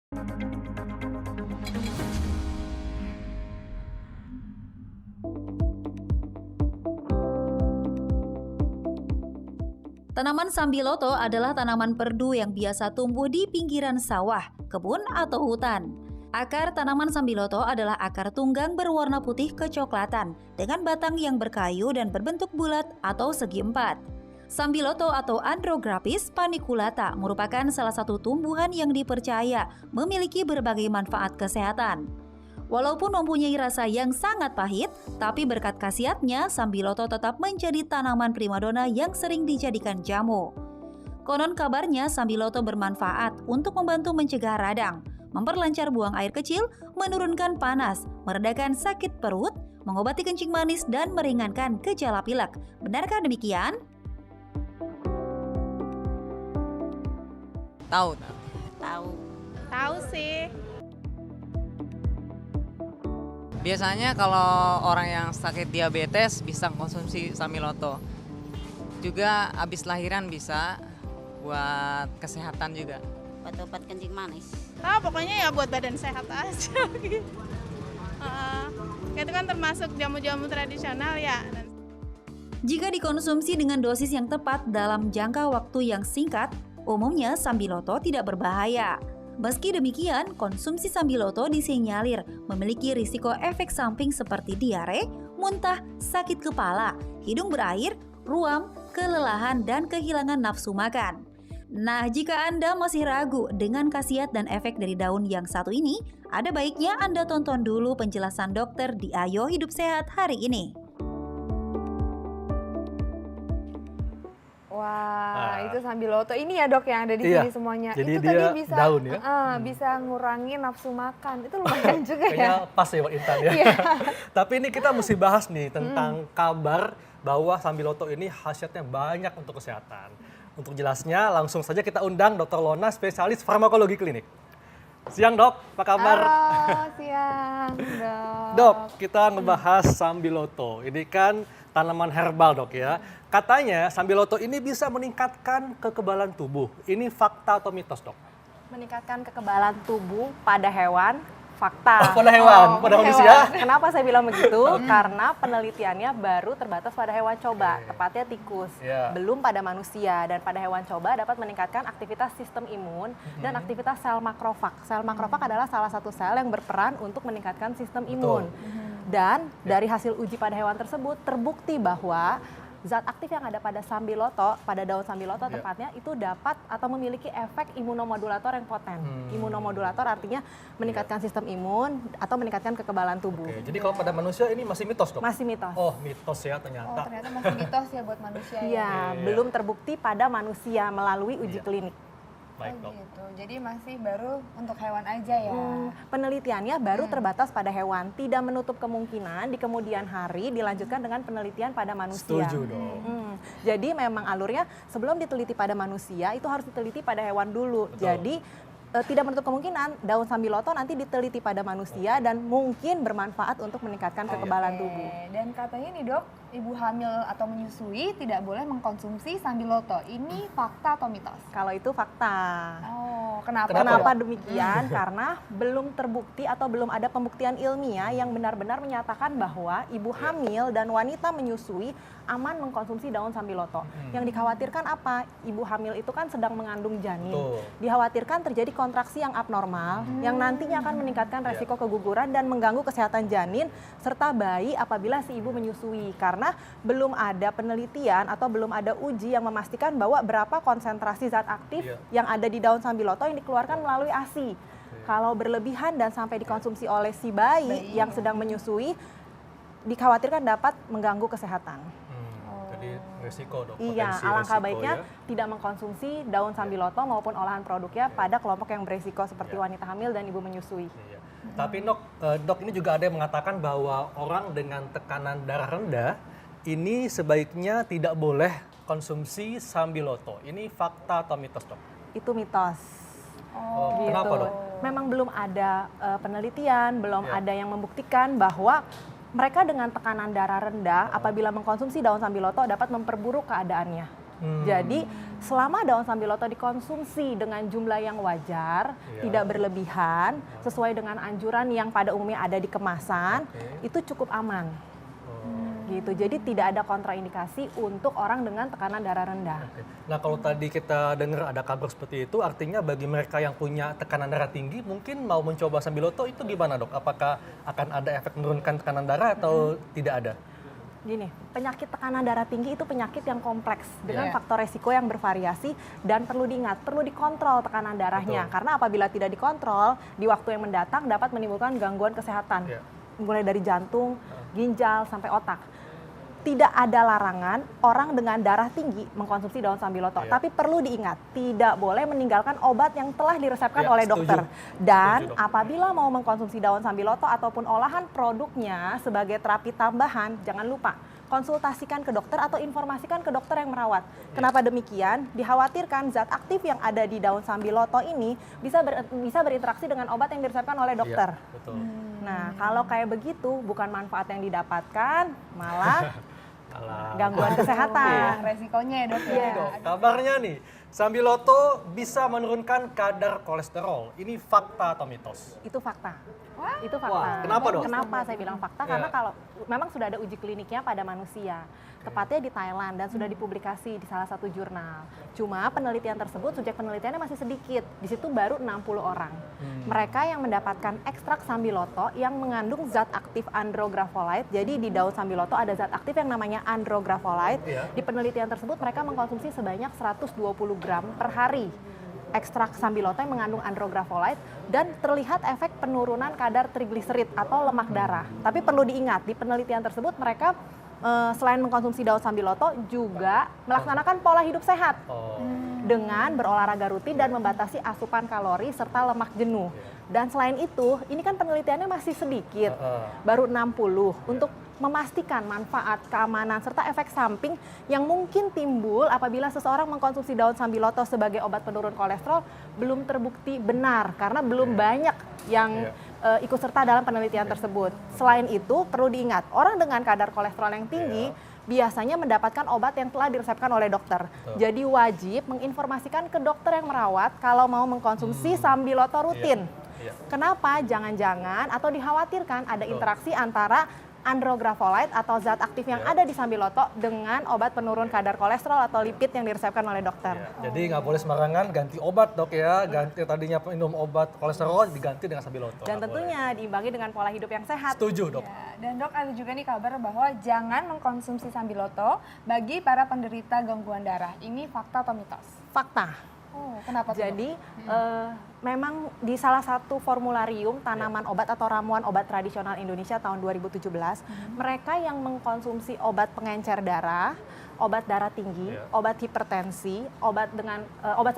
Tanaman sambiloto adalah tanaman perdu yang biasa tumbuh di pinggiran sawah, kebun, atau hutan. Akar tanaman sambiloto adalah akar tunggang berwarna putih kecoklatan dengan batang yang berkayu dan berbentuk bulat atau segi empat. Sambiloto atau Andrographis paniculata merupakan salah satu tumbuhan yang dipercaya memiliki berbagai manfaat kesehatan. Walaupun mempunyai rasa yang sangat pahit, tapi berkat khasiatnya, sambiloto tetap menjadi tanaman primadona yang sering dijadikan jamu. Konon kabarnya sambiloto bermanfaat untuk membantu mencegah radang, memperlancar buang air kecil, menurunkan panas, meredakan sakit perut, mengobati kencing manis, dan meringankan gejala pilek. Benarkah demikian? Tahu. Tahu sih. Biasanya kalau orang yang sakit diabetes bisa konsumsi sambiloto. Juga habis lahiran bisa buat kesehatan juga. Buat obat kencing manis. Tahu pokoknya ya buat badan sehat aja gitu. Itu kan termasuk jamu-jamu tradisional ya. Jika dikonsumsi dengan dosis yang tepat dalam jangka waktu yang singkat, umumnya sambiloto tidak berbahaya. Meski demikian, konsumsi sambiloto disinyalir memiliki risiko efek samping seperti diare, muntah, sakit kepala, hidung berair, ruam, kelelahan, dan kehilangan nafsu makan. Nah, jika Anda masih ragu dengan khasiat dan efek dari daun yang satu ini, ada baiknya Anda tonton dulu penjelasan dokter di Ayo Hidup Sehat hari ini. Wah, itu sambiloto. Ini ya dok yang ada di sini semuanya. Jadi itu dia tadi bisa daun ya? Bisa ngurangin nafsu makan. Itu lumayan juga ya. Kayaknya pas ya Mbak Intan ya. Tapi ini kita mesti bahas nih tentang kabar bahwa sambiloto ini khasiatnya banyak untuk kesehatan. Untuk jelasnya langsung saja kita undang Dr. Lona, spesialis farmakologi klinik. Siang dok, apa kabar? Halo, siang dok. Dok, kita ngebahas sambiloto. Ini kan tanaman herbal dok ya. Katanya sambiloto ini bisa meningkatkan kekebalan tubuh. Ini fakta atau mitos dok? Meningkatkan kekebalan tubuh pada hewan, fakta. Oh, pada hewan, pada manusia? Kenapa saya bilang begitu? Karena penelitiannya baru terbatas pada hewan coba, tepatnya tikus. Belum pada manusia, dan pada hewan coba dapat meningkatkan aktivitas sistem imun dan aktivitas sel makrofag. Sel makrofag adalah salah satu sel yang berperan untuk meningkatkan sistem imun. Dan dari hasil uji pada hewan tersebut terbukti bahwa zat aktif yang ada pada sambiloto, pada daun sambiloto tepatnya, itu dapat atau memiliki efek imunomodulator yang poten. Imunomodulator artinya meningkatkan sistem imun atau meningkatkan kekebalan tubuh. Jadi kalau pada manusia ini masih mitos dok? Masih mitos. Oh, mitos ya ternyata. Oh, ternyata masih mitos ya buat manusia ya. Iya, belum terbukti pada manusia melalui uji klinik. Baik dok. Gitu. Jadi masih baru untuk hewan aja ya. Penelitiannya baru terbatas pada hewan, tidak menutup kemungkinan di kemudian hari dilanjutkan dengan penelitian pada manusia. Setuju dong. Jadi memang alurnya sebelum diteliti pada manusia itu harus diteliti pada hewan dulu. Betul. Jadi tidak menutup kemungkinan daun sambiloto nanti diteliti pada manusia dan mungkin bermanfaat untuk meningkatkan kekebalan tubuh. Dan katanya nih dok, ibu hamil atau menyusui tidak boleh mengkonsumsi sambiloto. Ini fakta atau mitos? Kalau itu fakta. Oh, kenapa? Kenapa demikian? Karena belum terbukti atau belum ada pembuktian ilmiah yang benar-benar menyatakan bahwa ibu hamil dan wanita menyusui aman mengkonsumsi daun sambiloto. Yang dikhawatirkan apa? Ibu hamil itu kan sedang mengandung janin. Dikhawatirkan terjadi kontraksi yang abnormal yang nantinya akan meningkatkan resiko keguguran dan mengganggu kesehatan janin serta bayi apabila si ibu menyusui. Karena belum ada penelitian atau belum ada uji yang memastikan bahwa berapa konsentrasi zat aktif yang ada di daun sambiloto yang dikeluarkan melalui ASI. Kalau berlebihan dan sampai dikonsumsi oleh si bayi yang sedang menyusui, dikhawatirkan dapat mengganggu kesehatan. Jadi resiko dok. Iya, alangkah baiknya tidak mengkonsumsi daun sambiloto maupun olahan produknya pada kelompok yang beresiko seperti wanita hamil dan ibu menyusui. Tapi dok ini juga ada yang mengatakan bahwa orang dengan tekanan darah rendah ini sebaiknya tidak boleh konsumsi sambiloto. Ini fakta atau mitos dok? Itu mitos. Oh, gitu. Kenapa dok? Memang belum ada penelitian, belum ada yang membuktikan bahwa mereka dengan tekanan darah rendah apabila mengkonsumsi daun sambiloto dapat memperburuk keadaannya. Jadi selama daun sambiloto dikonsumsi dengan jumlah yang wajar, tidak berlebihan, sesuai dengan anjuran yang pada umumnya ada di kemasan, itu cukup aman. Gitu. Jadi tidak ada kontraindikasi untuk orang dengan tekanan darah rendah. Nah kalau tadi kita dengar ada kabar seperti itu, artinya bagi mereka yang punya tekanan darah tinggi mungkin mau mencoba sambiloto itu gimana dok? Apakah akan ada efek menurunkan tekanan darah atau tidak ada? Gini, penyakit tekanan darah tinggi itu penyakit yang kompleks dengan faktor resiko yang bervariasi dan perlu diingat, perlu dikontrol tekanan darahnya. Karena apabila tidak dikontrol, di waktu yang mendatang dapat menimbulkan gangguan kesehatan. Mulai dari jantung, ginjal, sampai otak. Tidak ada larangan orang dengan darah tinggi mengkonsumsi daun sambiloto. Tapi perlu diingat, tidak boleh meninggalkan obat yang telah diresepkan oleh dokter. Dan apabila mau mengkonsumsi daun sambiloto ataupun olahan produknya sebagai terapi tambahan, jangan lupa konsultasikan ke dokter atau informasikan ke dokter yang merawat. Kenapa demikian? Dikhawatirkan zat aktif yang ada di daun sambiloto ini bisa berinteraksi dengan obat yang diresepkan oleh dokter. Nah, kalau kayak begitu bukan manfaat yang didapatkan, malah gangguan kesehatan. Resikonya ya dok ya. Dok, kabarnya nih, sambiloto bisa menurunkan kadar kolesterol. Ini fakta atau mitos? Itu fakta. Itu fakta. Wah, kenapa dok? Kenapa saya bilang fakta? Karena kalau memang sudah ada uji kliniknya pada manusia, tepatnya di Thailand dan sudah dipublikasi di salah satu jurnal. Cuma penelitian tersebut, subjek penelitiannya masih sedikit. Di situ baru 60 orang. Mereka yang mendapatkan ekstrak sambiloto yang mengandung zat aktif andrografolite. Jadi di daun sambiloto ada zat aktif yang namanya andrografolite. Di penelitian tersebut mereka mengkonsumsi sebanyak 120 gram per hari ekstrak sambiloto yang mengandung andrografolite dan terlihat efek penurunan kadar trigliserid atau lemak darah. Tapi perlu diingat, di penelitian tersebut mereka selain mengkonsumsi daun sambiloto juga melaksanakan pola hidup sehat dengan berolahraga rutin dan membatasi asupan kalori serta lemak jenuh. Dan selain itu, ini kan penelitiannya masih sedikit, baru 60 untuk memastikan manfaat, keamanan, serta efek samping yang mungkin timbul apabila seseorang mengkonsumsi daun sambiloto sebagai obat penurun kolesterol belum terbukti benar karena belum banyak yang ikut serta dalam penelitian tersebut. Selain itu, perlu diingat, orang dengan kadar kolesterol yang tinggi biasanya mendapatkan obat yang telah diresepkan oleh dokter. Jadi wajib menginformasikan ke dokter yang merawat kalau mau mengkonsumsi sambiloto rutin. Kenapa? Jangan-jangan atau dikhawatirkan ada interaksi antara andrografolite atau zat aktif yang ada di sambiloto dengan obat penurun kadar kolesterol atau lipid yang diresepkan oleh dokter. Jadi nggak boleh sembarangan ganti obat dok ya, ganti tadinya minum obat kolesterol diganti dengan sambiloto. Dan tentunya diimbangi dengan pola hidup yang sehat. Setuju dok. Dan dok ada juga nih kabar bahwa jangan mengkonsumsi sambiloto bagi para penderita gangguan darah. Ini fakta atau mitos? Fakta. Kenapa tuh, Jadi memang di salah satu formularium tanaman obat atau ramuan obat tradisional Indonesia tahun 2017, mereka yang mengkonsumsi obat pengencer darah, obat darah tinggi, obat hipertensi, obat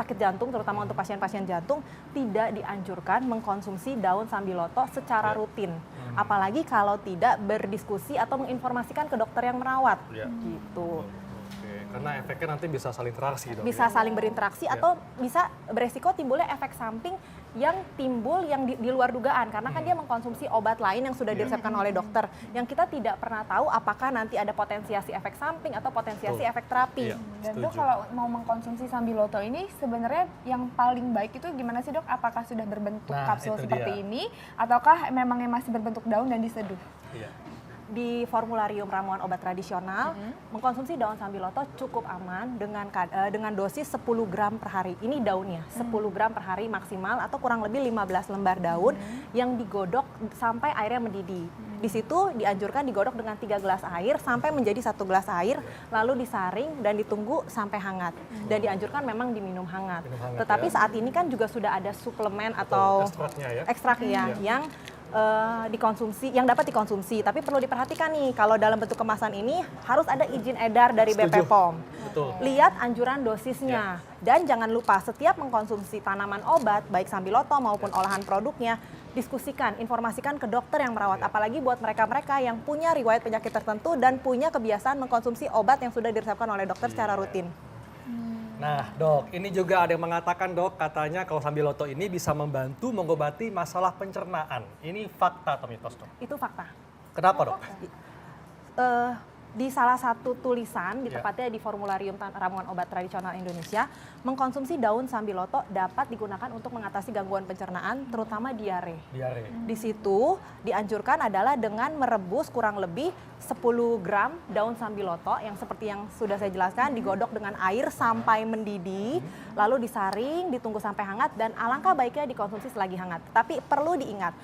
sakit jantung terutama untuk pasien-pasien jantung tidak dianjurkan mengkonsumsi daun sambiloto secara rutin. Apalagi kalau tidak berdiskusi atau menginformasikan ke dokter yang merawat. Gitu. Karena efeknya nanti bisa saling interaksi dong. Bisa saling berinteraksi atau bisa beresiko timbulnya efek samping yang timbul yang di luar dugaan karena kan dia mengkonsumsi obat lain yang sudah diresepkan oleh dokter yang kita tidak pernah tahu apakah nanti ada potensiasi efek samping atau potensiasi efek terapi. Dan dok kalau mau mengkonsumsi sambiloto ini sebenarnya yang paling baik itu gimana sih dok? Apakah sudah berbentuk kapsul seperti ini ataukah memangnya masih berbentuk daun dan diseduh? Di formularium ramuan obat tradisional, mengkonsumsi daun sambiloto cukup aman dengan dosis 10 gram per hari. Ini daunnya, 10 gram per hari maksimal atau kurang lebih 15 lembar daun yang digodok sampai airnya mendidih. Di situ dianjurkan digodok dengan 3 gelas air sampai menjadi 1 gelas air, lalu disaring dan ditunggu sampai hangat. Dan dianjurkan memang diminum hangat. Tetapi saat ini kan juga sudah ada suplemen atau ekstraknya yang dikonsumsi, yang dapat dikonsumsi. Tapi perlu diperhatikan nih, kalau dalam bentuk kemasan ini harus ada izin edar dari BP POM. Lihat anjuran dosisnya. Dan jangan lupa setiap mengkonsumsi tanaman obat, baik sambiloto maupun olahan produknya, diskusikan, informasikan ke dokter yang merawat. Apalagi buat mereka-mereka yang punya riwayat penyakit tertentu dan punya kebiasaan mengkonsumsi obat yang sudah diresepkan oleh dokter secara rutin. Nah dok, ini juga ada yang mengatakan dok, katanya kalau sambiloto ini bisa membantu mengobati masalah pencernaan. Ini fakta atau mitos dok? Itu fakta. Kenapa dok? di salah satu tulisan, Ya. tepatnya di formularium ramuan obat tradisional Indonesia, mengkonsumsi daun sambiloto dapat digunakan untuk mengatasi gangguan pencernaan, terutama diare. Diare. Di situ dianjurkan adalah dengan merebus kurang lebih 10 gram daun sambiloto yang seperti yang sudah saya jelaskan, digodok dengan air sampai mendidih, lalu disaring, ditunggu sampai hangat, dan alangkah baiknya dikonsumsi selagi hangat. Tapi perlu diingat,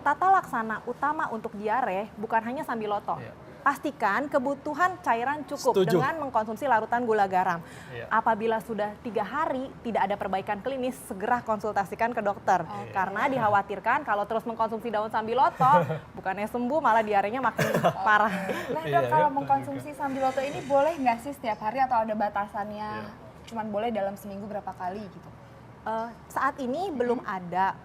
tata laksana utama untuk diare bukan hanya sambiloto. Iya. Pastikan kebutuhan cairan cukup Setuju. dengan mengkonsumsi larutan gula garam. Iya. Apabila sudah 3 hari tidak ada perbaikan klinis, segera konsultasikan ke dokter. Karena dikhawatirkan kalau terus mengkonsumsi daun sambiloto, bukannya sembuh malah diarenya makin parah. Nah Iya, dok, kalau iya. mengkonsumsi sambiloto ini boleh nggak sih setiap hari atau ada batasannya? Cuman boleh dalam seminggu berapa kali gitu? Saat ini belum ada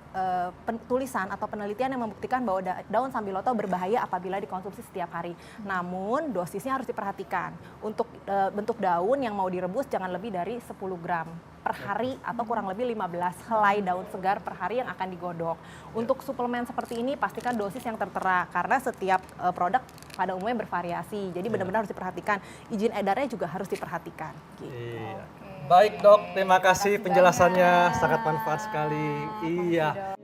tulisan atau penelitian yang membuktikan bahwa daun sambiloto berbahaya apabila dikonsumsi setiap hari. Namun dosisnya harus diperhatikan. Untuk bentuk daun yang mau direbus jangan lebih dari 10 gram per hari atau kurang lebih 15 helai daun segar per hari yang akan digodok. Untuk suplemen seperti ini pastikan dosis yang tertera karena setiap produk pada umumnya bervariasi. Jadi benar-benar harus diperhatikan. Izin edarnya juga harus diperhatikan. Gitu. Iya. Baik dok, terima kasih penjelasannya, sangat manfaat sekali. Iya.